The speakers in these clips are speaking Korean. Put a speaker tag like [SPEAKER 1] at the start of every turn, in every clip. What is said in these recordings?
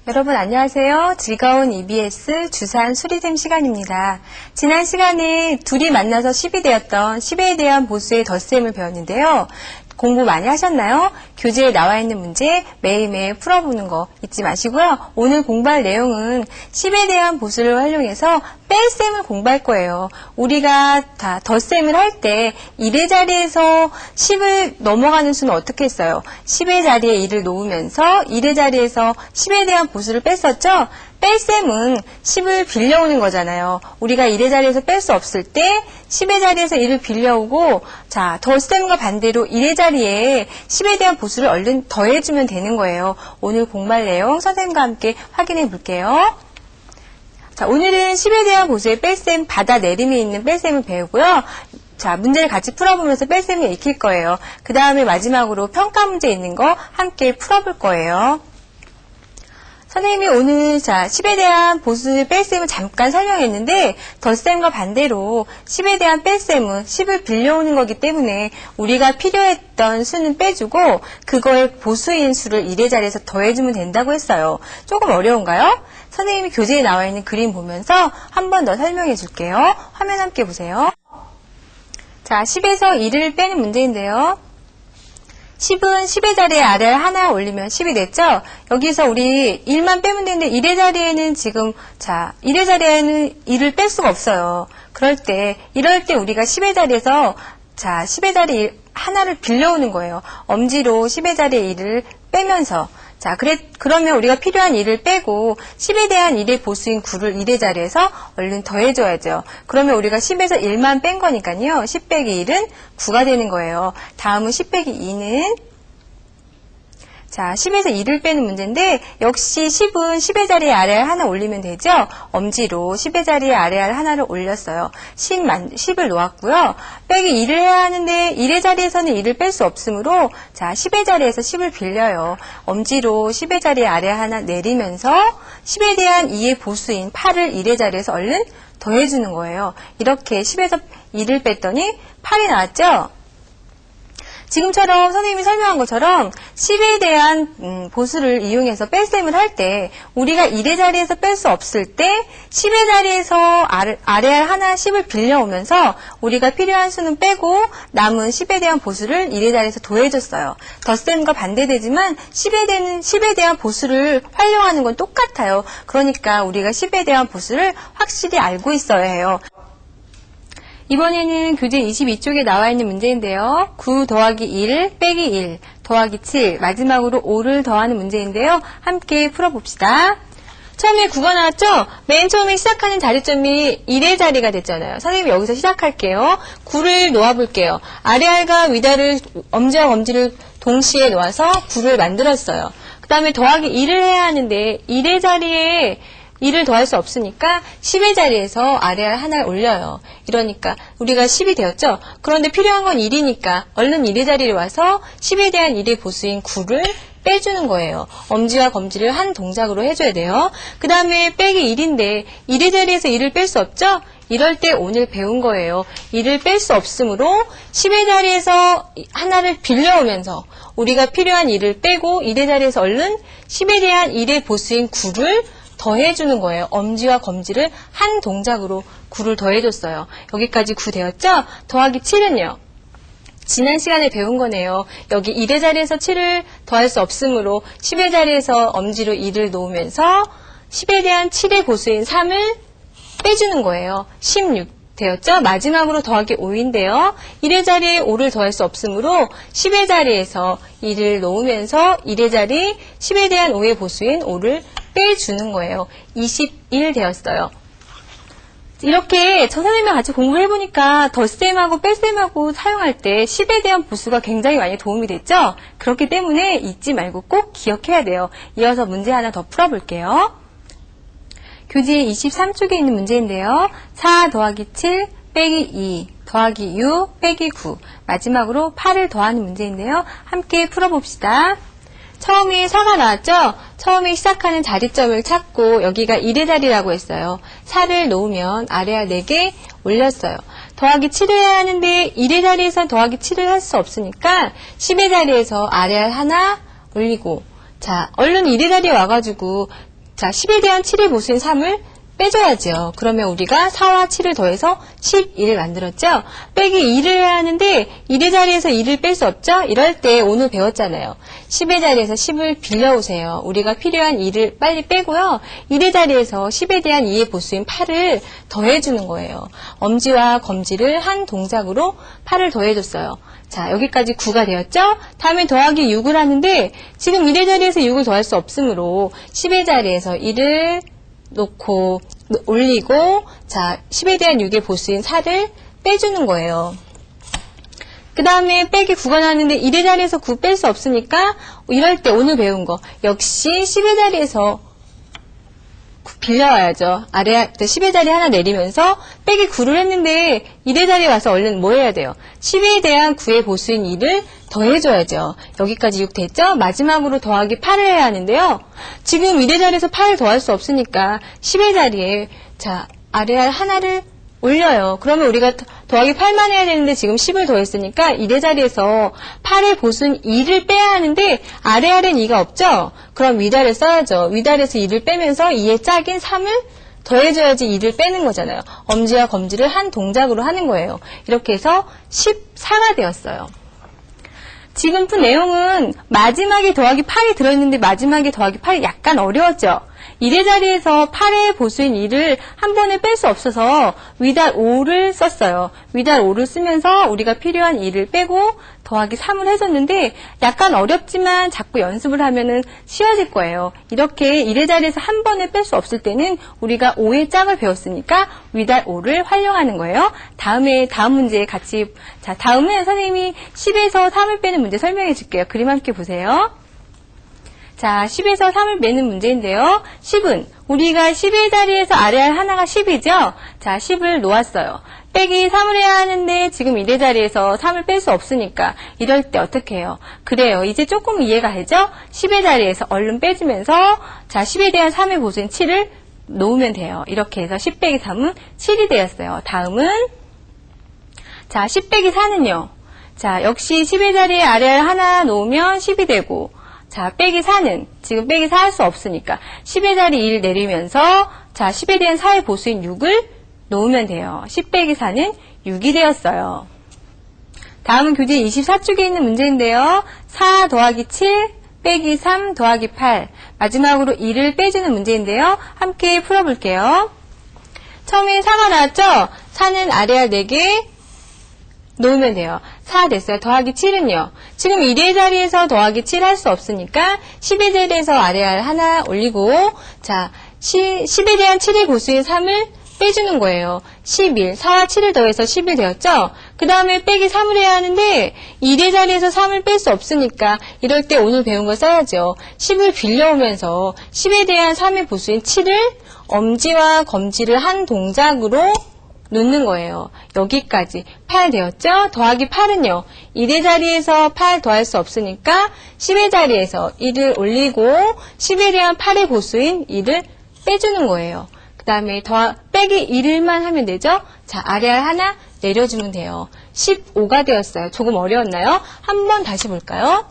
[SPEAKER 1] 여러분 안녕하세요. 즐거운 EBS 주산 수리셈 시간입니다. 지난 시간에 둘이 만나서 10이 되었던 10에 대한 보수의 덧셈을 배웠는데요. 공부 많이 하셨나요? 교재에 나와 있는 문제 매일매일 풀어보는 거 잊지 마시고요. 오늘 공부할 내용은 10에 대한 보수를 활용해서 뺄셈을 공부할 거예요. 우리가 다 덧셈을 할 때 1의 자리에서 10을 넘어가는 수는 어떻게 했어요? 10의 자리에 1을 놓으면서 1의 자리에서 10에 대한 보수를 뺐었죠? 뺄셈은 10을 빌려오는 거잖아요. 우리가 1의 자리에서 뺄 수 없을 때 10의 자리에서 1을 빌려오고, 자, 덧셈과 반대로 1의 자리에 10에 대한 보수를 얼른 더해주면 되는 거예요. 오늘 공부할 내용 선생님과 함께 확인해 볼게요. 자, 오늘은 10에 대한 보수의 뺄셈, 받아내림이 있는 뺄셈을 배우고요. 자, 문제를 같이 풀어보면서 뺄셈을 익힐 거예요. 그 다음에 마지막으로 평가 문제 있는 거 함께 풀어볼 거예요. 선생님이 오늘 10에 대한 보수 뺄셈을 잠깐 설명했는데 덧셈과 반대로 10에 대한 뺄셈은 10을 빌려오는 거기 때문에 우리가 필요했던 수는 빼주고 그거의 보수인 수를 1의 자리에서 더해주면 된다고 했어요. 조금 어려운가요? 선생님이 교재에 나와 있는 그림 보면서 한 번 더 설명해 줄게요. 화면 함께 보세요. 자, 10에서 1을 빼는 문제인데요. 10은 10의 자리에 아래를 하나 올리면 10이 됐죠? 여기서 우리 1만 빼면 되는데 1의 자리에는 지금 1의 자리에는 1을 뺄 수가 없어요. 이럴 때 우리가 10의 자리에서 10의 자리 하나를 빌려오는 거예요. 엄지로 10의 자리에 1을 빼면서 그러면 우리가 필요한 1을 빼고 10에 대한 1의 보수인 9를 1의 자리에서 얼른 더해줘야죠. 그러면 우리가 10에서 1만 뺀 거니까요. 10 빼기 1은 9가 되는 거예요. 다음은 10 빼기 2는 10에서 2를 빼는 문제인데 역시 10은 10의 자리에 아래알 하나 올리면 되죠? 엄지로 10의 자리에 아래알 하나를 올렸어요. 10을 놓았고요. 빼기 2를 해야 하는데 1의 자리에서는 2를 뺄 수 없으므로 10의 자리에서 10을 빌려요. 엄지로 10의 자리에 아래알 하나 내리면서 10에 대한 2의 보수인 8을 1의 자리에서 얼른 더해주는 거예요. 이렇게 10에서 2를 뺐더니 8이 나왔죠? 지금처럼 선생님이 설명한 것처럼 10에 대한 보수를 이용해서 뺄셈을 할 때 우리가 1의 자리에서 뺄 수 없을 때 10의 자리에서 아래알 하나 10을 빌려오면서 우리가 필요한 수는 빼고 남은 10에 대한 보수를 1의 자리에서 더해줬어요. 덧셈과 반대되지만 10에 대한 보수를 활용하는 건 똑같아요. 그러니까 우리가 10에 대한 보수를 확실히 알고 있어야 해요. 이번에는 교재 22쪽에 나와 있는 문제인데요. 9 더하기 1 빼기 1 더하기 7 마지막으로 5를 더하는 문제인데요. 함께 풀어봅시다. 처음에 9가 나왔죠? 맨 처음에 시작하는 자리점이 1의 자리가 됐잖아요. 선생님이 여기서 시작할게요. 9를 놓아볼게요. 아래알과 위다를 엄지와 엄지를 동시에 놓아서 9를 만들었어요. 그 다음에 더하기 1을 해야 하는데 1의 자리에 1을 더할 수 없으니까 10의 자리에서 아래알 하나를 올려요. 이러니까 우리가 10이 되었죠? 그런데 필요한 건 1이니까 얼른 1의 자리에 와서 10에 대한 1의 보수인 9를 빼주는 거예요. 엄지와 검지를 한 동작으로 해줘야 돼요. 그 다음에 빼기 1인데 1의 자리에서 1을 뺄 수 없죠? 이럴 때 오늘 배운 거예요. 1을 뺄 수 없으므로 10의 자리에서 하나를 빌려오면서 우리가 필요한 1을 빼고 1의 자리에서 얼른 10에 대한 1의 보수인 9를 더해주는 거예요. 엄지와 검지를 한 동작으로 9를 더해줬어요. 여기까지 9 되었죠? 더하기 7은요. 지난 시간에 배운 거네요. 여기 1의 자리에서 7을 더할 수 없으므로 10의 자리에서 엄지로 2를 놓으면서 10에 대한 7의 보수인 3을 빼주는 거예요. 16 되었죠? 마지막으로 더하기 5인데요. 1의 자리에 5를 더할 수 없으므로 10의 자리에서 2를 놓으면서 1의 자리 10에 대한 5의 보수인 5를 빼주는 거예요. 21 되었어요. 이렇게 저 선생님과 같이 공부를 해보니까 덧셈하고 뺄셈하고 사용할 때 10에 대한 보수가 굉장히 많이 도움이 됐죠? 그렇기 때문에 잊지 말고 꼭 기억해야 돼요. 이어서 문제 하나 더 풀어볼게요. 교재 23쪽에 있는 문제인데요. 4 더하기 7 빼기 2 더하기 6 빼기 9 마지막으로 8을 더하는 문제인데요. 함께 풀어봅시다. 처음에 4가 나왔죠? 처음에 시작하는 자리점을 찾고 여기가 1의 자리라고 했어요. 4를 놓으면 아래알 4개 올렸어요. 더하기 7을 해야 하는데 1의 자리에서 더하기 7을 할 수 없으니까 10의 자리에서 아래알 하나 올리고 자, 얼른 1의 자리에 와가지고 자, 10에 대한 7의 보수인 3을 빼줘야죠. 그러면 우리가 4와 7을 더해서 11을 만들었죠. 빼기 2를 해야 하는데 1의 자리에서 2를 뺄 수 없죠. 이럴 때 오늘 배웠잖아요. 10의 자리에서 10을 빌려오세요. 우리가 필요한 2를 빨리 빼고요. 1의 자리에서 10에 대한 2의 보수인 8을 더해주는 거예요. 엄지와 검지를 한 동작으로 8을 더해줬어요. 자, 여기까지 9가 되었죠? 다음에 더하기 6을 하는데 지금 1의 자리에서 6을 더할 수 없으므로 10의 자리에서 1을 놓고 올리고, 자, 10에 대한 6의 보수인 4를 빼주는 거예요. 그 다음에 빼기 9가 나왔는데 1의 자리에서 9 뺄 수 없으니까 이럴 때 오늘 배운 거 역시 10의 자리에서 9 빌려와야죠. 아래 10의 자리 하나 내리면서 빼기 9를 했는데 1의 자리에 와서 얼른 뭐 해야 돼요? 10에 대한 9의 보수인 2를 더해줘야죠. 여기까지 6 됐죠? 마지막으로 더하기 8을 해야 하는데요. 지금 1의 자리에서 8을 더할 수 없으니까 10의 자리에 자 아래알 하나를 올려요. 그러면 우리가 더하기 8만 해야 되는데 지금 10을 더했으니까 1의 자리에서 8의 보수인 2를 빼야 하는데 아래알엔 2가 없죠? 그럼 위달을 써야죠. 위달에서 2를 빼면서 2의 짝인 3을 더해줘야지 2를 빼는 거잖아요. 엄지와 검지를 한 동작으로 하는 거예요. 이렇게 해서 14가 되었어요. 지금 푼 내용은 마지막에 더하기 8이 들어있는데 마지막에 더하기 8이 약간 어려웠죠. 1의 자리에서 8의 보수인 2를 한 번에 뺄 수 없어서 위달 5를 썼어요. 위달 5를 쓰면서 우리가 필요한 2를 빼고 더하기 3을 해줬는데 약간 어렵지만 자꾸 연습을 하면은 쉬워질 거예요. 이렇게 1의 자리에서 한 번에 뺄 수 없을 때는 우리가 5의 짝을 배웠으니까 위달 5를 활용하는 거예요. 다음 문제 같이, 자, 다음은 선생님이 10에서 3을 빼는 문제 설명해 줄게요. 그림 함께 보세요. 자, 10에서 3을 빼는 문제인데요. 10은 우리가 10의 자리에서 아래알 하나가 10이죠? 자, 10을 놓았어요. 빼기 3을 해야 하는데 지금 1의 자리에서 3을 뺄 수 없으니까 이럴 때 어떻게 해요? 그래요. 이제 조금 이해가 되죠? 10의 자리에서 얼른 빼주면서 자, 10에 대한 3의 보수인 7을 놓으면 돼요. 이렇게 해서 10 빼기 3은 7이 되었어요. 다음은 자, 10 빼기 4는요. 자, 역시 10의 자리에 아래알 하나 놓으면 10이 되고 자, 빼기 4는 지금 빼기 4 할 수 없으니까 10의 자리 1 내리면서 자, 10에 대한 4의 보수인 6을 놓으면 돼요. 10 빼기 4는 6이 되었어요. 다음은 교재 24쪽에 있는 문제인데요. 4 더하기 7 빼기 3 더하기 8 마지막으로 2를 빼주는 문제인데요. 함께 풀어볼게요. 처음에 4가 나왔죠? 4는 아래알 4개 놓으면 돼요. 4 됐어요. 더하기 7은요. 지금 1의 자리에서 더하기 7 할 수 없으니까 10의 자리에서 아래알 하나 올리고 자 10에 대한 7의 보수인 3을 빼주는 거예요. 11, 4와 7을 더해서 11 되었죠? 그 다음에 빼기 3을 해야 하는데 1의 자리에서 3을 뺄 수 없으니까 이럴 때 오늘 배운 거 써야죠. 10을 빌려오면서 10에 대한 3의 보수인 7을 엄지와 검지를 한 동작으로 놓는 거예요. 여기까지 8 되었죠? 더하기 8은요. 1의 자리에서 8 더할 수 없으니까 10의 자리에서 1을 올리고 10에 대한 8의 보수인 1을 빼주는 거예요. 그 다음에 빼기 1만 하면 되죠? 자, 아래알 하나 내려주면 돼요. 15가 되었어요. 조금 어려웠나요? 한번 다시 볼까요?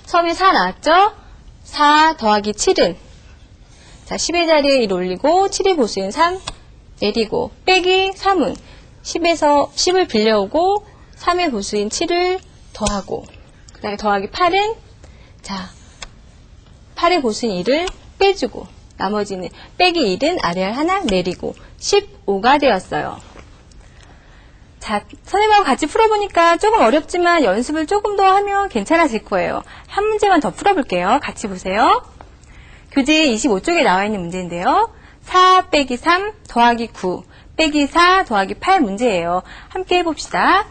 [SPEAKER 1] 처음에 4 나왔죠? 4 더하기 7은 자, 10의 자리에 1 올리고 7의 보수인 3 내리고 빼기 3은 10에서 10을 빌려오고 3의 보수인 7을 더하고 그 다음에 더하기 8은 자 8의 보수인 1을 빼주고 나머지는 빼기 1은 아래알 하나 내리고 15가 되었어요. 자, 선생님하고 같이 풀어보니까 조금 어렵지만 연습을 조금 더 하면 괜찮아질 거예요. 한 문제만 더 풀어볼게요. 같이 보세요. 교재 25쪽에 나와 있는 문제인데요. 4 빼기 3 더하기 9 빼기 4 더하기 8 문제예요. 함께 해봅시다.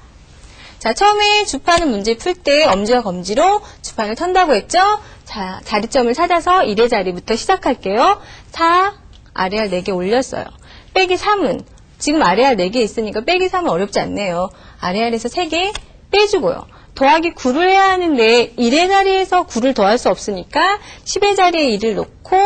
[SPEAKER 1] 자, 처음에 주파는 문제 풀 때 엄지와 검지로 주판을 턴다고 했죠? 자, 자리점을 찾아서 1의 자리부터 시작할게요. 4, 아래알 4개 올렸어요. 빼기 3은 지금 아래알 4개 있으니까 빼기 3은 어렵지 않네요. 아래알에서 3개 빼주고요. 더하기 9를 해야 하는데 1의 자리에서 9를 더할 수 없으니까 10의 자리에 1을 놓고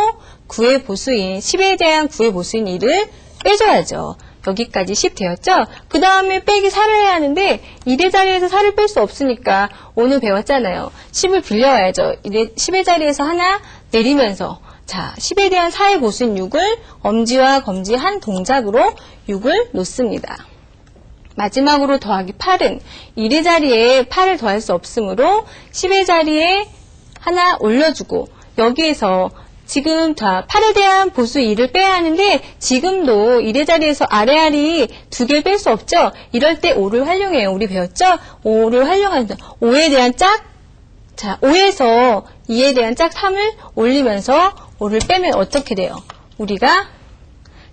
[SPEAKER 1] 9의 보수인 10에 대한 9의 보수인 1을 빼줘야죠. 여기까지 10 되었죠? 그 다음에 빼기 4를 해야 하는데 1의 자리에서 4를 뺄 수 없으니까 오늘 배웠잖아요. 10을 빌려와야죠. 10의 자리에서 하나 내리면서 자, 10에 대한 4의 보수인 6을 엄지와 검지 한 동작으로 6을 놓습니다. 마지막으로 더하기 8은 1의 자리에 8을 더할 수 없으므로 10의 자리에 하나 올려주고 여기에서 지금 8에 대한 보수 2를 빼야 하는데 지금도 1의 자리에서 아래알이 2개를 뺄 수 없죠? 이럴 때 5를 활용해요. 우리 배웠죠? 5를 활용하면서 5에 대한 짝, 자 5에서 2에 대한 짝 3을 올리면서 5를 빼면 어떻게 돼요? 우리가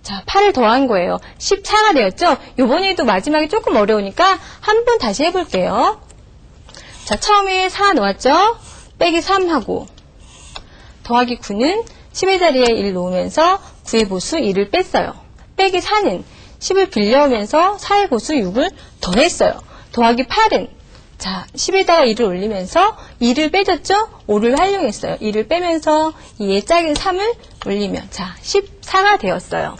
[SPEAKER 1] 자 8을 더한 거예요. 14가 되었죠? 요번에도 마지막에 조금 어려우니까 한 번 다시 해볼게요. 자 처음에 4 놓았죠? 빼기 3하고 더하기 9는 10의 자리에 1 놓으면서 9의 보수 2를 뺐어요. 빼기 4는 10을 빌려오면서 4의 보수 6을 더했어요. 더하기 8은 자 10에다가 2를 올리면서 2를 빼줬죠? 5를 활용했어요. 2를 빼면서 2의 짝인 3을 올리면 자 14가 되었어요.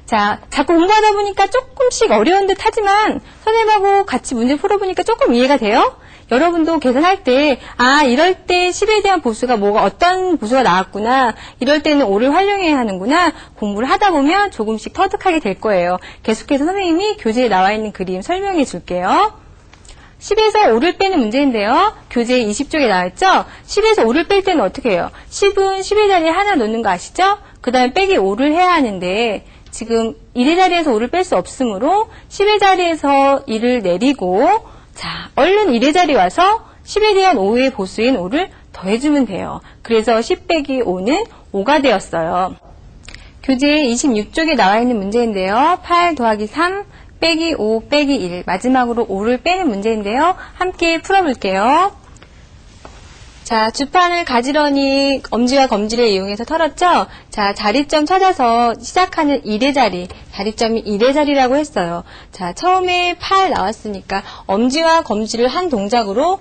[SPEAKER 1] 자 자꾸 공부하다 보니까 조금씩 어려운 듯 하지만 선생님하고 같이 문제 풀어보니까 조금 이해가 돼요? 여러분도 계산할 때, 이럴 때 10에 대한 보수가 어떤 보수가 나왔구나. 이럴 때는 5를 활용해야 하는구나. 공부를 하다 보면 조금씩 터득하게 될 거예요. 계속해서 선생님이 교재에 나와 있는 그림 설명해 줄게요. 10에서 5를 빼는 문제인데요. 교재 20쪽에 나와있죠? 10에서 5를 뺄 때는 어떻게 해요? 10은 10의 자리에 하나 놓는 거 아시죠? 그 다음에 빼기 5를 해야 하는데, 지금 1의 자리에서 5를 뺄 수 없으므로 10의 자리에서 1을 내리고, 자, 얼른 1의 자리에 와서 10에 대한 5의 보수인 5를 더해주면 돼요. 그래서 10 빼기 5는 5가 되었어요. 교재 26쪽에 나와 있는 문제인데요. 8 더하기 3 빼기 5 빼기 1 마지막으로 5를 빼는 문제인데요. 함께 풀어볼게요. 자, 주판을 가지런히 엄지와 검지를 이용해서 털었죠? 자, 자리점 찾아서 시작하는 1의 자리, 자리점이 1의 자리라고 했어요. 자, 처음에 8 나왔으니까 엄지와 검지를 한 동작으로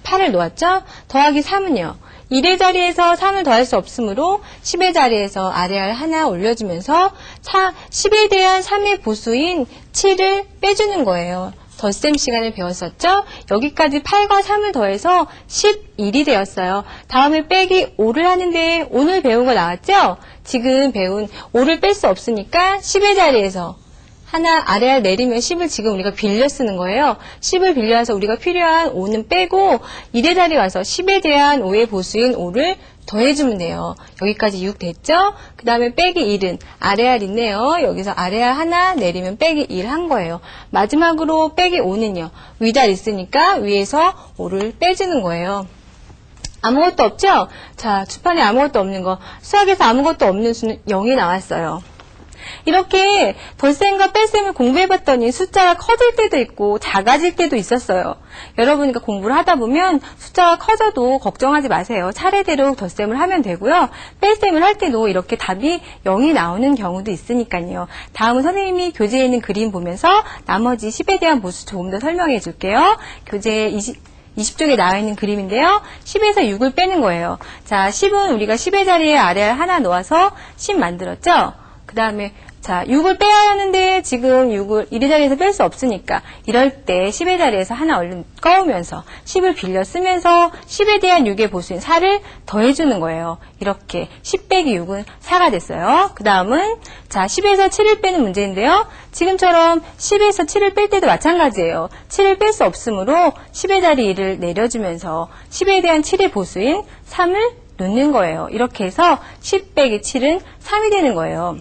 [SPEAKER 1] 8을 놓았죠? 더하기 3은요. 1의 자리에서 3을 더할 수 없으므로 10의 자리에서 아래알 하나 올려주면서 10에 대한 3의 보수인 7을 빼주는 거예요. 덧셈 시간을 배웠었죠? 여기까지 8과 3을 더해서 11이 되었어요. 다음에 빼기 5를 하는데 오늘 배운 거 나왔죠? 지금 배운 5를 뺄 수 없으니까 10의 자리에서 하나 아래알 내리면 10을 지금 우리가 빌려 쓰는 거예요. 10을 빌려와서 우리가 필요한 5는 빼고 1의 자리에 와서 10에 대한 5의 보수인 5를 더해주면 돼요. 여기까지 6 됐죠? 그 다음에 빼기 1은 아래알 있네요. 여기서 아래알 하나 내리면 빼기 1 한 거예요. 마지막으로 빼기 5는요. 위달 있으니까 위에서 5를 빼주는 거예요. 아무것도 없죠? 자, 주판에 아무것도 없는 거. 수학에서 아무것도 없는 수는 0이 나왔어요. 이렇게 덧셈과 뺄셈을 공부해봤더니 숫자가 커질 때도 있고 작아질 때도 있었어요. 여러분과 공부를 하다 보면 숫자가 커져도 걱정하지 마세요. 차례대로 덧셈을 하면 되고요. 뺄셈을 할 때도 이렇게 답이 0이 나오는 경우도 있으니까요. 다음은 선생님이 교재에 있는 그림 보면서 나머지 10에 대한 보수 조금 더 설명해 줄게요. 교재 20쪽에 나와 있는 그림인데요. 10에서 6을 빼는 거예요. 자, 10은 우리가 10의 자리에 아래알 하나 놓아서 10 만들었죠? 그 다음에 자 6을 빼야 하는데 지금 6을 1의 자리에서 뺄 수 없으니까 이럴 때 10의 자리에서 하나 얼른 꺼오면서 10을 빌려 쓰면서 10에 대한 6의 보수인 4를 더해주는 거예요. 이렇게 10 빼기 6은 4가 됐어요. 그 다음은 자 10에서 7을 빼는 문제인데요. 지금처럼 10에서 7을 뺄 때도 마찬가지예요. 7을 뺄 수 없으므로 10의 자리 1을 내려주면서 10에 대한 7의 보수인 3을 놓는 거예요. 이렇게 해서 10 빼기 7은 3이 되는 거예요.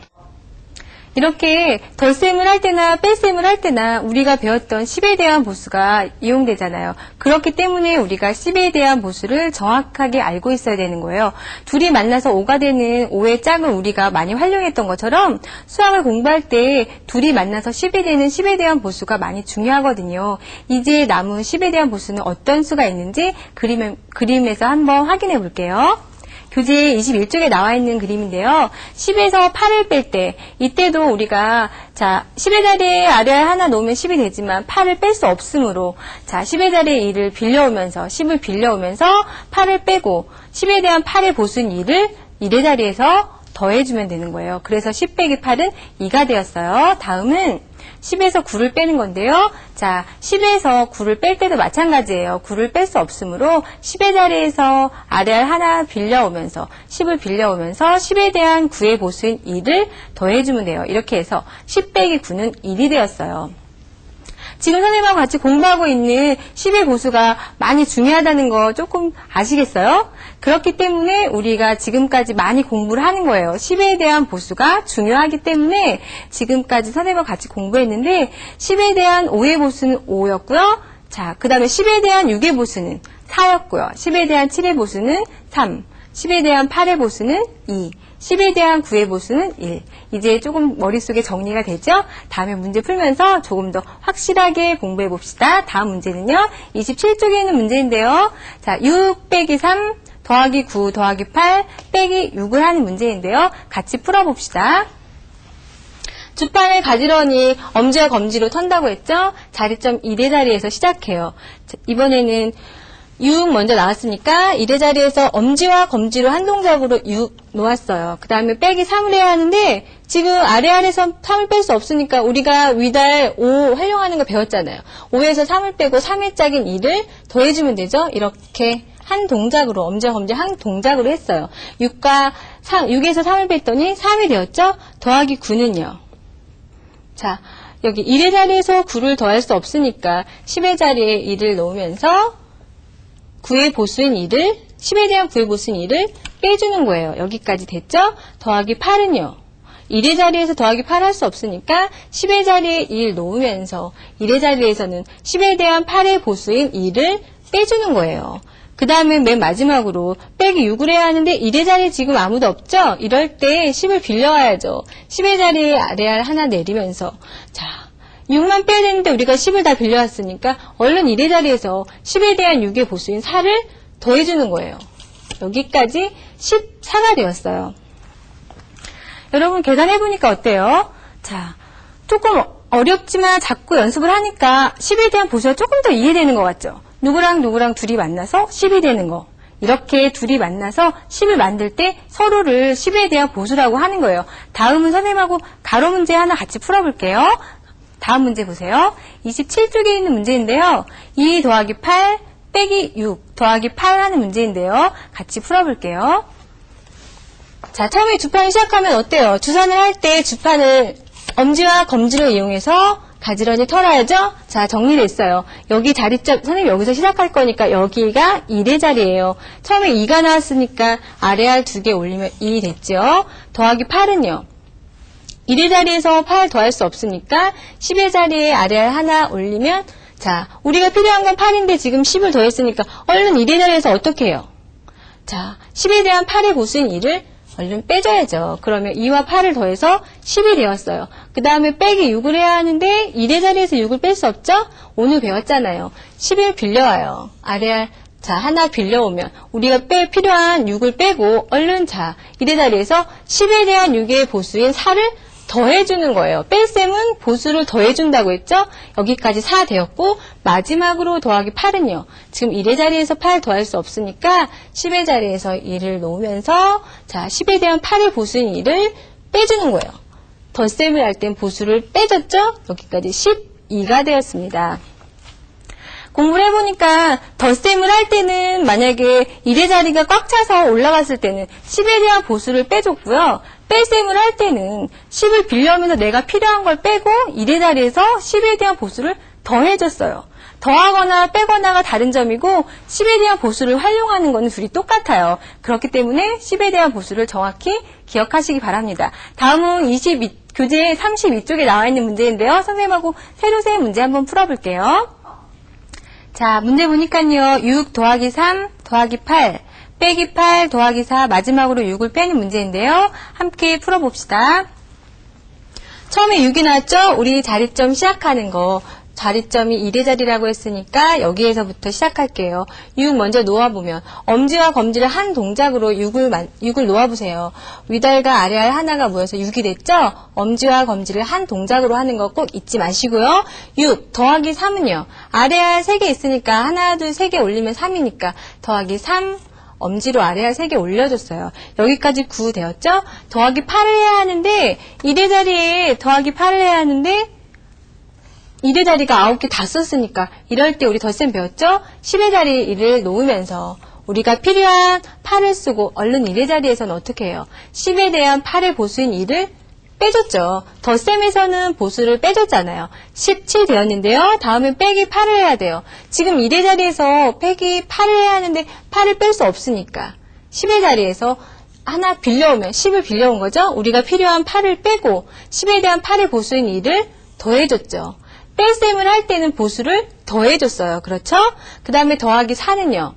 [SPEAKER 1] 이렇게 덧셈을 할 때나 뺄셈을 할 때나 우리가 배웠던 10에 대한 보수가 이용되잖아요. 그렇기 때문에 우리가 10에 대한 보수를 정확하게 알고 있어야 되는 거예요. 둘이 만나서 5가 되는 5의 짝을 우리가 많이 활용했던 것처럼 수학을 공부할 때 둘이 만나서 10이 되는 10에 대한 보수가 많이 중요하거든요. 이제 남은 10에 대한 보수는 어떤 수가 있는지 그림에서 한번 확인해 볼게요. 교재 21쪽에 나와 있는 그림인데요. 10에서 8을 뺄 때 이때도 우리가 자 10의 자리에 아래알 하나 놓으면 10이 되지만 8을 뺄 수 없으므로 자 10의 자리에 2를 빌려오면서 10을 빌려오면서 8을 빼고 10에 대한 8의 보수인 2를 1의 자리에서 더해주면 되는 거예요. 그래서 10 빼기 8은 2가 되었어요. 다음은 10에서 9를 빼는 건데요. 자, 10에서 9를 뺄 때도 마찬가지예요. 9를 뺄 수 없으므로 10의 자리에서 아래알 하나 빌려오면서 10을 빌려오면서 10에 대한 9의 보수인 2를 더해주면 돼요. 이렇게 해서 10 빼기 9는 1이 되었어요. 지금 선생님하고 같이 공부하고 있는 10의 보수가 많이 중요하다는 거 조금 아시겠어요? 그렇기 때문에 우리가 지금까지 많이 공부를 하는 거예요. 10에 대한 보수가 중요하기 때문에 지금까지 선생님하고 같이 공부했는데 10에 대한 5의 보수는 5였고요. 자, 그 다음에 10에 대한 6의 보수는 4였고요. 10에 대한 7의 보수는 3, 10에 대한 8의 보수는 2, 10에 대한 9의 보수는 1. 이제 조금 머릿속에 정리가 되죠? 다음에 문제 풀면서 조금 더 확실하게 공부해 봅시다. 다음 문제는요. 27쪽에 있는 문제인데요. 자, 6 빼기 3 더하기 9 더하기 8 빼기 6을 하는 문제인데요. 같이 풀어봅시다. 주판을 가지런히 엄지와 검지로 턴다고 했죠? 자리점 1의 자리에서 시작해요. 자, 이번에는 6 먼저 나왔으니까 1의 자리에서 엄지와 검지로 한 동작으로 6 놓았어요. 그 다음에 빼기 3을 해야 하는데 지금 아래알에서 3을 뺄 수 없으니까 우리가 위달 5 활용하는 거 배웠잖아요. 5에서 3을 빼고 3의 짝인 2를 더해주면 되죠. 이렇게 한 동작으로 엄지와 검지 한 동작으로 했어요. 6에서 3을 뺐더니 3이 되었죠. 더하기 9는요. 자, 여기 1의 자리에서 9를 더할 수 없으니까 10의 자리에 1을 놓으면서 9의 보수인 2를 10에 대한 9의 보수인 2를 빼주는 거예요. 여기까지 됐죠? 더하기 8은요. 1의 자리에서 더하기 8 할 수 없으니까 10의 자리에 1 놓으면서 1의 자리에서는 10에 대한 8의 보수인 2를 빼주는 거예요. 그 다음에 맨 마지막으로 빼기 6을 해야 하는데 1의 자리에 지금 아무도 없죠? 이럴 때 10을 빌려와야죠. 10의 자리에 아래알 하나 내리면서 자 6만 빼야 되는데 우리가 10을 다 빌려왔으니까 얼른 1의 자리에서 10에 대한 6의 보수인 4를 더해주는 거예요. 여기까지 14가 되었어요. 여러분 계산해보니까 어때요? 자, 조금 어렵지만 자꾸 연습을 하니까 10에 대한 보수가 조금 더 이해되는 것 같죠? 누구랑 누구랑 둘이 만나서 10이 되는 거. 이렇게 둘이 만나서 10을 만들 때 서로를 10에 대한 보수라고 하는 거예요. 다음은 선생님하고 가로 문제 하나 같이 풀어볼게요. 다음 문제 보세요. 27쪽에 있는 문제인데요. 2 더하기 8 빼기 6 더하기 8 하는 문제인데요. 같이 풀어볼게요. 자, 처음에 주판을 시작하면 어때요? 주산을 할 때 주판을 엄지와 검지를 이용해서 가지런히 털어야죠? 자, 정리됐어요. 여기 자리점, 선생님 여기서 시작할 거니까 여기가 1의 자리예요. 처음에 2가 나왔으니까 아래알 2개 올리면 2 됐죠? 더하기 8은요. 1의 자리에서 8 더할 수 없으니까 10의 자리에 아래알 하나 올리면 자, 우리가 필요한 건 8인데 지금 10을 더했으니까 얼른 1의 자리에서 어떻게 해요? 자, 10에 대한 8의 보수인 2를 얼른 빼줘야죠. 그러면 2와 8을 더해서 10이 되었어요. 그 다음에 빼기 6을 해야 하는데 1의 자리에서 6을 뺄 수 없죠? 오늘 배웠잖아요. 10을 빌려와요. 아래알 자, 하나 빌려오면 우리가 필요한 6을 빼고 얼른 자, 1의 자리에서 10에 대한 6의 보수인 4를 더해주는 거예요. 뺄셈은 보수를 더해준다고 했죠? 여기까지 4 되었고 마지막으로 더하기 8은요. 지금 1의 자리에서 8 더할 수 없으니까 10의 자리에서 1을 놓으면서 자 10에 대한 8의 보수인 2를 빼주는 거예요. 덧셈을 할 땐 보수를 빼줬죠? 여기까지 12가 되었습니다. 공부를 해보니까 덧셈을 할 때는 만약에 1의 자리가 꽉 차서 올라갔을 때는 10에 대한 보수를 빼줬고요. 뺄셈을 할 때는 10을 빌려오면서 내가 필요한 걸 빼고 1의 자리에서 10에 대한 보수를 더해줬어요. 더하거나 빼거나가 다른 점이고 10에 대한 보수를 활용하는 것은 둘이 똑같아요. 그렇기 때문에 10에 대한 보수를 정확히 기억하시기 바랍니다. 다음은 교재 32쪽에 나와 있는 문제인데요. 선생님하고 새로 세 문제 한번 풀어볼게요. 자, 문제 보니까요. 6 더하기 3 더하기 8 빼기 8 더하기 4 마지막으로 6을 빼는 문제인데요. 함께 풀어봅시다. 처음에 6이 나왔죠? 우리 자리점 시작하는 거. 자리점이 1의 자리라고 했으니까 여기에서부터 시작할게요. 6 먼저 놓아보면 엄지와 검지를 한 동작으로 6을 놓아보세요. 위달과 아래알 하나가 모여서 6이 됐죠? 엄지와 검지를 한 동작으로 하는 거 꼭 잊지 마시고요. 6 더하기 3은요. 아래알 3개 있으니까 하나, 둘, 3개 올리면 3이니까 더하기 3 엄지로 아래알 3개 올려줬어요. 여기까지 9 되었죠? 더하기 8을 해야 하는데 1의 자리에 더하기 8을 해야 하는데 1의 자리가 9개 다 썼으니까 이럴 때 우리 덧셈 배웠죠? 10의 자리에 1을 놓으면서 우리가 필요한 8을 쓰고 얼른 1의 자리에서는 어떻게 해요? 10에 대한 8의 보수인 1을 빼줬죠. 덧셈에서는 보수를 빼줬잖아요. 17 되었는데요. 다음에 빼기 8을 해야 돼요. 지금 1의 자리에서 빼기 8을 해야 하는데 8을 뺄 수 없으니까 10의 자리에서 하나 빌려오면 10을 빌려온 거죠. 우리가 필요한 8을 빼고 10에 대한 8의 보수인 1을 더해줬죠. 뺄셈을 할 때는 보수를 더해줬어요. 그렇죠? 그 다음에 더하기 4는요.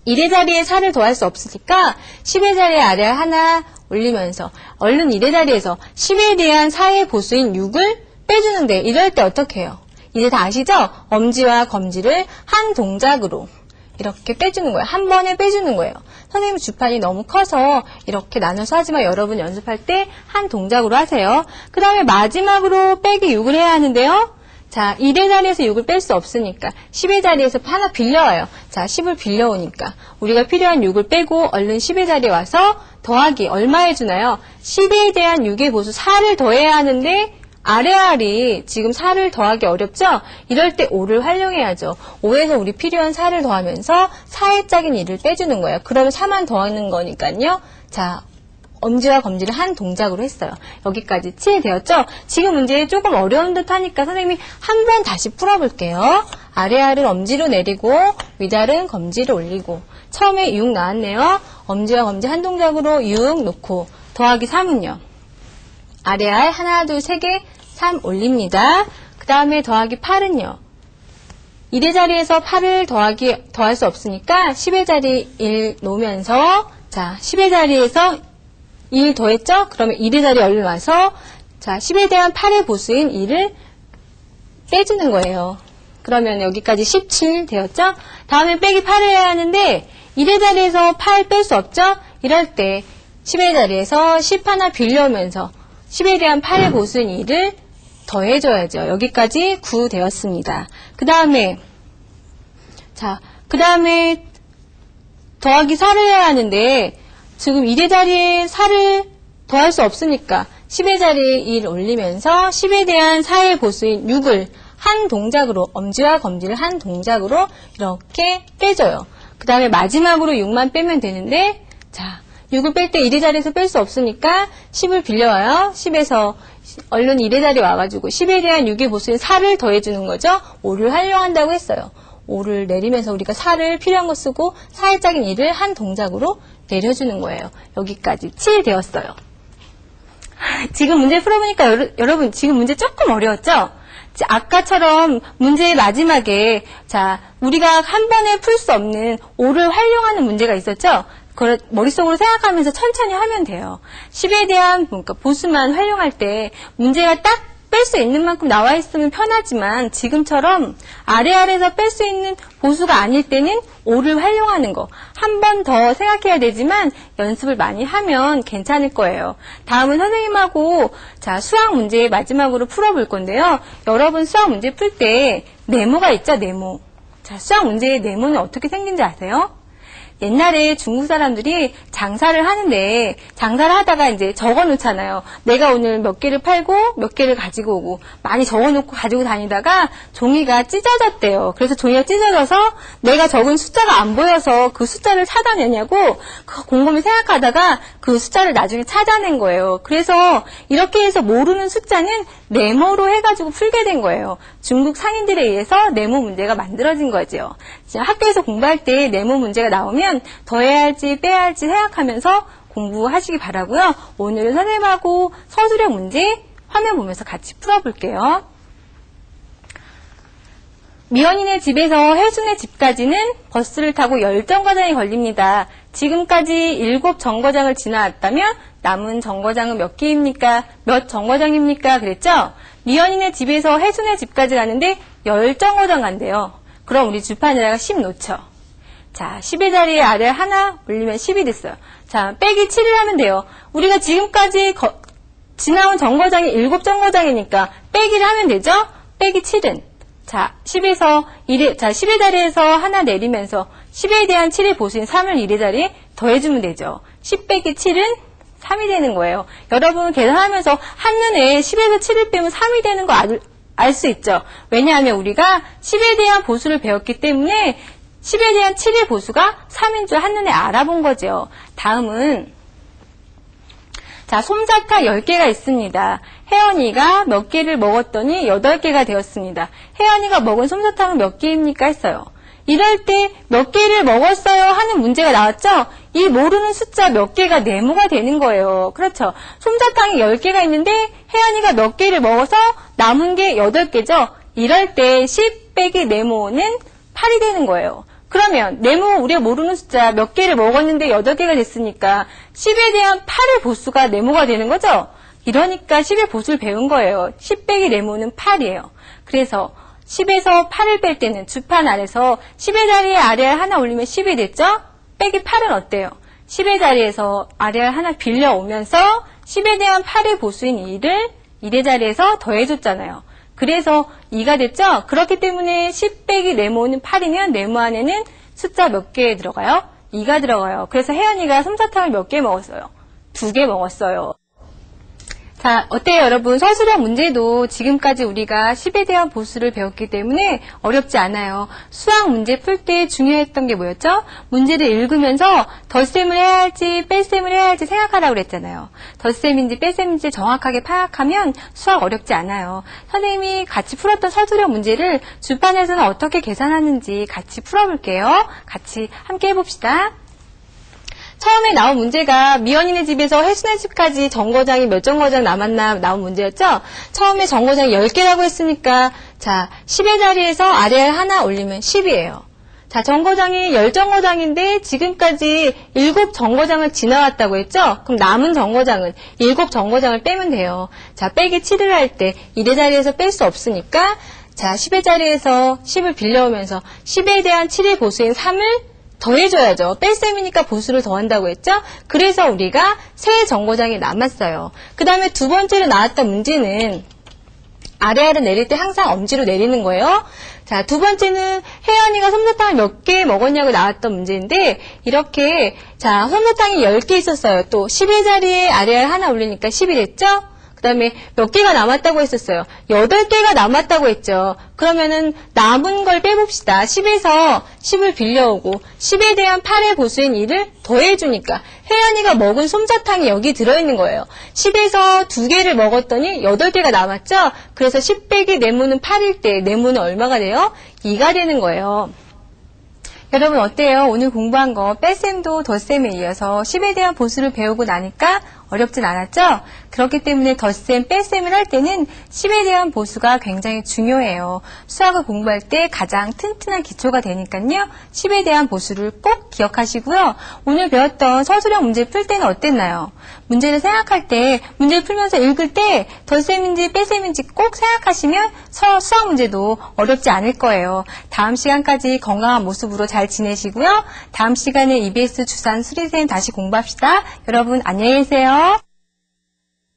[SPEAKER 1] 1의 자리에 4를 더할 수 없으니까 10의 자리에 아래 하나 올리면서 얼른 1의 자리에서 10에 대한 4의 보수인 6을 빼주는데 이럴 때 어떻게 해요? 이제 다 아시죠? 엄지와 검지를 한 동작으로 이렇게 빼주는 거예요. 한 번에 빼주는 거예요. 선생님 주판이 너무 커서 이렇게 나눠서 하지만 여러분 연습할 때 한 동작으로 하세요. 그 다음에 마지막으로 빼기 6을 해야 하는데요. 자, 1의 자리에서 6을 뺄 수 없으니까 10의 자리에서 하나 빌려와요. 자, 10을 빌려오니까 우리가 필요한 6을 빼고 얼른 10의 자리에 와서 더하기 얼마 해주나요? 10에 대한 6의 보수 4를 더해야 하는데 아래알이 지금 4를 더하기 어렵죠? 이럴 때 5를 활용해야죠. 5에서 우리 필요한 4를 더하면서 4의 짝인 1을 빼주는 거예요. 그러면 4만 더하는 거니까요. 자, 엄지와 검지를 한 동작으로 했어요. 여기까지 치해되었죠? 지금 문제 조금 어려운 듯 하니까 선생님이 한 번 다시 풀어볼게요. 아래알은 엄지로 내리고 위달은 검지를 올리고 처음에 6 나왔네요. 엄지와 검지 한 동작으로 6 놓고 더하기 3은요. 아래알 하나, 둘, 세 개, 3 올립니다. 그 다음에 더하기 8은요. 1의 자리에서 8을 더할 수 없으니까 10의 자리 1 놓으면서 자, 10의 자리에서 1 더했죠? 그러면 1의 자리에 얼른 와서 자, 10에 대한 8의 보수인 1을 빼주는 거예요. 그러면 여기까지 17 되었죠? 다음에 빼기 8을 해야 하는데 1의 자리에서 8 뺄 수 없죠? 이럴 때 10의 자리에서 10 하나 빌려오면서 10에 대한 8의 보수인 1을 더해줘야죠. 여기까지 9 되었습니다. 그 다음에 더하기 4를 해야 하는데 지금 1의 자리에 4를 더할 수 없으니까 10의 자리에 1 올리면서 10에 대한 4의 보수인 6을 한 동작으로 엄지와 검지를 한 동작으로 이렇게 빼줘요. 그 다음에 마지막으로 6만 빼면 되는데 자 6을 뺄 때 1의 자리에서 뺄 수 없으니까 10을 빌려와요. 10에서 얼른 1의 자리에 와가지고 10에 대한 6의 보수인 4를 더해주는 거죠. 5를 활용한다고 했어요. 5를 내리면서 우리가 4를 필요한 거 쓰고 4의 짝인 1을 한 동작으로 내려주는 거예요. 여기까지 7 되었어요. 지금 문제 풀어보니까 여러분 지금 문제 조금 어려웠죠? 아까처럼 문제의 마지막에 자 우리가 한 번에 풀 수 없는 5를 활용하는 문제가 있었죠? 그걸 머릿속으로 생각하면서 천천히 하면 돼요. 10에 대한 보수만 활용할 때 문제가 딱 뺄 수 있는 만큼 나와 있으면 편하지만 지금처럼 아래에서 뺄 수 있는 보수가 아닐 때는 5를 활용하는 거. 한 번 더 생각해야 되지만 연습을 많이 하면 괜찮을 거예요. 다음은 선생님하고 자 수학 문제 마지막으로 풀어볼 건데요. 여러분 수학 문제 풀 때 네모가 있죠, 네모. 자 수학 문제의 네모는 어떻게 생긴지 아세요? 옛날에 중국 사람들이 장사를 하는데 장사를 하다가 이제 적어 놓잖아요. 내가 오늘 몇 개를 팔고 몇 개를 가지고 오고 많이 적어 놓고 가지고 다니다가 종이가 찢어졌대요. 그래서 종이가 찢어져서 내가 적은 숫자가 안 보여서 그 숫자를 찾아내냐고 곰곰이 생각하다가 그 숫자를 나중에 찾아낸 거예요. 그래서 이렇게 해서 모르는 숫자는 네모로 해가지고 풀게 된 거예요. 중국 상인들에 의해서 네모 문제가 만들어진 거죠. 학교에서 공부할 때 네모 문제가 나오면 더해야 할지 빼야 할지 생각하면서 공부하시기 바라고요. 오늘은 선생님하고 서술형 문제 화면 보면서 같이 풀어볼게요. 미연이네 집에서 혜순의 집까지는 버스를 타고 10정거장이 걸립니다. 지금까지 7정거장을 지나왔다면 남은 정거장은 몇 개입니까? 몇 정거장입니까? 그랬죠? 미연이네 집에서 혜순의 집까지 가는데 10정거장 간대요. 그럼 우리 주판에다가 10 놓죠. 자, 10의 자리에 아래 하나 올리면 10이 됐어요. 자, 빼기 7을 하면 돼요. 우리가 지금까지 지나온 정거장이 7정거장이니까 빼기를 하면 되죠? 빼기 7은 자, 10에서 1의, 자, 10의 자리에서 하나 내리면서 10에 대한 7의 보수인 3을 1의 자리에 더해주면 되죠. 10 빼기 7은 3이 되는 거예요. 여러분 계산하면서 한눈에 10에서 7을 빼면 3이 되는 거 알 수 있죠. 왜냐하면 우리가 10에 대한 보수를 배웠기 때문에 10에 대한 7의 보수가 3인 줄 한눈에 알아본 거죠. 다음은 자, 솜사탕 10개가 있습니다. 혜연이가 몇 개를 먹었더니 8개가 되었습니다. 혜연이가 먹은 솜사탕은 몇 개입니까? 했어요. 이럴 때 몇 개를 먹었어요 하는 문제가 나왔죠? 이 모르는 숫자 몇 개가 네모가 되는 거예요. 그렇죠. 솜사탕이 10개가 있는데 혜연이가 몇 개를 먹어서 남은 게 8개죠? 이럴 때 10 빼기 네모는 8이 되는 거예요. 그러면 네모 우리가 모르는 숫자 몇 개를 먹었는데 8개가 됐으니까 10에 대한 8의 보수가 네모가 되는 거죠? 이러니까 10의 보수를 배운 거예요. 10 빼기 네모는 8이에요. 그래서 10에서 8을 뺄 때는 주판 아래서 10의 자리에 아래알 하나 올리면 10이 됐죠? 빼기 8은 어때요? 10의 자리에서 아래알 하나 빌려오면서 10에 대한 8의 보수인 2를 1의 자리에서 더해줬잖아요. 그래서 2가 됐죠? 그렇기 때문에 10 빼기 네모는 8이면 네모 안에는 숫자 몇 개 들어가요? 2가 들어가요. 그래서 혜연이가 솜사탕을 몇 개 먹었어요? 2개 먹었어요. 자, 어때요 여러분? 서술형 문제도 지금까지 우리가 10에 대한 보수를 배웠기 때문에 어렵지 않아요. 수학 문제 풀 때 중요했던 게 뭐였죠? 문제를 읽으면서 덧셈을 해야 할지 뺄셈을 해야 할지 생각하라고 그랬잖아요. 덧셈인지 뺄셈인지 정확하게 파악하면 수학 어렵지 않아요. 선생님이 같이 풀었던 서술형 문제를 주판에서는 어떻게 계산하는지 같이 풀어볼게요. 같이 함께 해봅시다. 처음에 나온 문제가 미연이네 집에서 혜순의 집까지 정거장이 몇 정거장 남았나 나온 문제였죠? 처음에 정거장이 10개라고 했으니까 자 10의 자리에서 아래알 하나 올리면 10이에요. 자 정거장이 10정거장인데 지금까지 7정거장을 지나왔다고 했죠? 그럼 남은 정거장은 7정거장을 빼면 돼요. 자 빼기 7을 할 때 1의 자리에서 뺄 수 없으니까 자 10의 자리에서 10을 빌려오면서 10에 대한 7의 보수인 3을 더해줘야죠. 뺄셈이니까 보수를 더한다고 했죠? 그래서 우리가 세 정거장이 남았어요. 그 다음에 두 번째로 나왔던 문제는 아래알을 내릴 때 항상 엄지로 내리는 거예요. 자, 두 번째는 혜연이가 솜사탕을 몇 개 먹었냐고 나왔던 문제인데 이렇게 자 솜사탕이 10개 있었어요. 또 10의 자리에 아래알 하나 올리니까 10이 됐죠? 그 다음에 몇 개가 남았다고 했었어요. 8개가 남았다고 했죠. 그러면은 남은 걸 빼봅시다. 10에서 10을 빌려오고 10에 대한 8의 보수인 2를 더해주니까 혜연이가 먹은 솜사탕이 여기 들어있는 거예요. 10에서 2개를 먹었더니 8개가 남았죠. 그래서 10 빼기 네모는 8일 때 네모는 얼마가 돼요? 2가 되는 거예요. 여러분 어때요? 오늘 공부한 거 뺄셈도 덧셈에 이어서 10에 대한 보수를 배우고 나니까 어렵진 않았죠? 그렇기 때문에 덧셈, 뺄셈을 할 때는 10에 대한 보수가 굉장히 중요해요. 수학을 공부할 때 가장 튼튼한 기초가 되니까요. 10에 대한 보수를 꼭 기억하시고요. 오늘 배웠던 서술형 문제 풀 때는 어땠나요? 문제를 생각할 때, 문제를 풀면서 읽을 때 덧셈인지 뺄셈인지 꼭 생각하시면 수학 문제도 어렵지 않을 거예요. 다음 시간까지 건강한 모습으로 잘 지내시고요. 다음 시간에 EBS 주산 수리쌤 다시 공부합시다. 여러분 안녕히 계세요.